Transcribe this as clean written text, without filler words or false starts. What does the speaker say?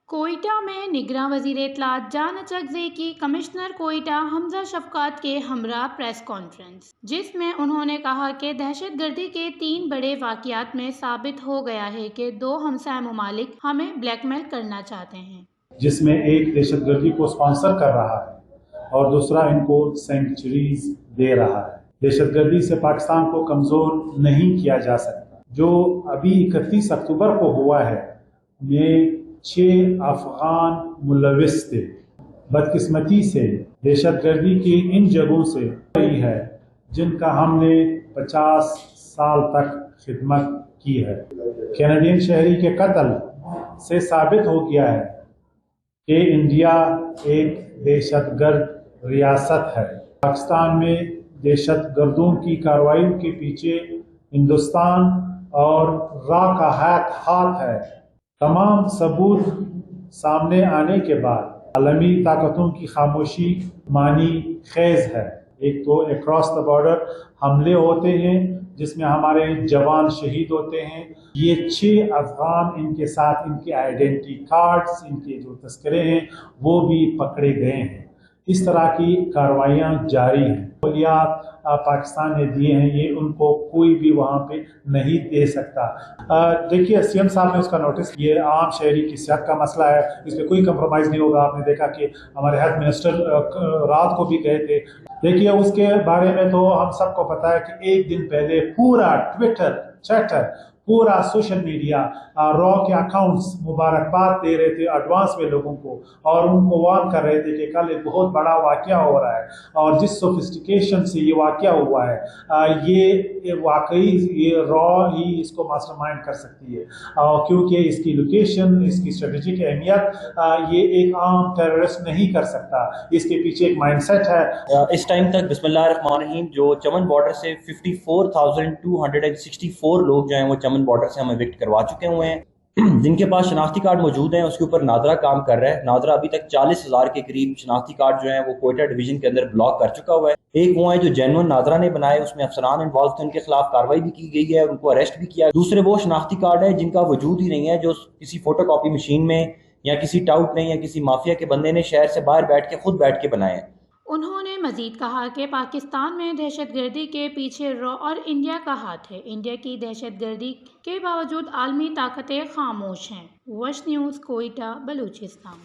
کوئٹہ میں نگراں وزیر اطلاعات جان اچکزئی کی کمشنر کوئٹہ حمزہ شفقات کے ہمراہ پریس کانفرنس، جس میں انہوں نے کہا کہ دہشت گردی کے 3 بڑے واقعات میں ثابت ہو گیا ہے کہ 2 ہمسائے ممالک ہمیں بلیک میل کرنا چاہتے ہیں، جس میں ایک دہشت گردی کو اسپانسر کر رہا ہے اور دوسرا ان کو سینکچریز دے رہا ہے۔ دہشت گردی سے پاکستان کو کمزور نہیں کیا جا سکتا۔ جو ابھی 31 اکتوبر کو ہوا ہے میں 6 افغان ملوث تھے۔ بدقسمتی سے دہشت گردی کی ان جگہوں سے رہی ہے جن کا ہم نے 50 سال تک خدمت کی ہے۔ کینیڈین شہری کے قتل سے ثابت ہو گیا ہے کہ انڈیا ایک دہشت گرد ریاست ہے۔ پاکستان میں دہشت گردوں کی کارروائیوں کے پیچھے ہندوستان اور را کا ہاتھ ہے۔ تمام ثبوت سامنے آنے کے بعد عالمی طاقتوں کی خاموشی معنی خیز ہے۔ ایک تو اکراس دا بارڈر حملے ہوتے ہیں جس میں ہمارے جوان شہید ہوتے ہیں۔ یہ 6 افغان ان کے ساتھ ان کے آئیڈینٹی کارڈز، ان کے جو تذکرے ہیں وہ بھی پکڑے گئے ہیں۔ اس طرح کی کارروائیاں جاری ہیں۔ سہولیات پاکستان نے دیے ہیں، یہ ان کو کوئی بھی وہاں پہ نہیں دے سکتا۔ دیکھیے سی ایم صاحب نے اس کا نوٹس، یہ عام شہری کی صحت کا مسئلہ ہے، اس پہ کوئی کمپرومائز نہیں ہوگا۔ آپ نے دیکھا کہ ہمارے ہیلتھ منسٹر رات کو بھی گئے تھے۔ دیکھیے اس کے بارے میں تو ہم سب کو پتا ہے کہ ایک دن پہلے پورا ٹویٹر، چیٹر، پورا سوشل میڈیا را کے اکاؤنٹس مبارکباد دے رہے تھے ایڈوانس میں لوگوں کو، اور ان کو وارن کر رہے تھے کہ کل ایک بہت بڑا واقعہ ہو رہا ہے، اور جس سوفسٹیکیشن سے یہ واقعہ ہوا ہے یہ واقعی یہ را ہی اس کو ماسٹر مائنڈ کر سکتی ہے، کیونکہ اس کی لوکیشن، اس کی اسٹریٹجک اہمیت یہ ایک عام ٹیررسٹ نہیں کر سکتا۔ اس کے پیچھے ایک مائنڈ سیٹ ہے۔ اس ٹائم تک بسم اللہ الرحمن الرحیم جو چمن بارڈر سے 54,264 لوگ جو ہیں وہ چمن بارڈر سے ہم ایوکٹ کروا چکے ہوئے ہیں۔ جن کے پاس شناختی کارڈ موجود ہیں اس کے اوپر ناظرہ کام کر رہا ہے۔ ناظرہ ابھی تک 40,000 کے قریب شناختی کارڈ جو ہیں وہ کوئٹہ ڈویژن کے اندر بلاک کر چکا ہوا ہے۔ ایک وہ ہیں جو جینون ناظرہ نے بنائے، اس میں افسران انوالو تھے، ان کے خلاف کارروائی بھی کی گئی ہے، ان کو اریسٹ بھی کیا۔ دوسرے وہ شناختی کارڈ ہیں جن کا وجود ہی نہیں ہے، جو کسی فوٹو کاپی مشین میں یا کسی ٹاؤٹ نے یا کسی مافیا کے بندے نے شہر سے باہر بیٹھ کے خود بیٹھ کے بنائے ہیں۔ انہوں نے مزید کہا کہ پاکستان میں دہشت گردی کے پیچھے را اور انڈیا کا ہاتھ ہے۔ انڈیا کی دہشت گردی کے باوجود عالمی طاقتیں خاموش ہیں۔ وش نیوز، کوئٹہ، بلوچستان۔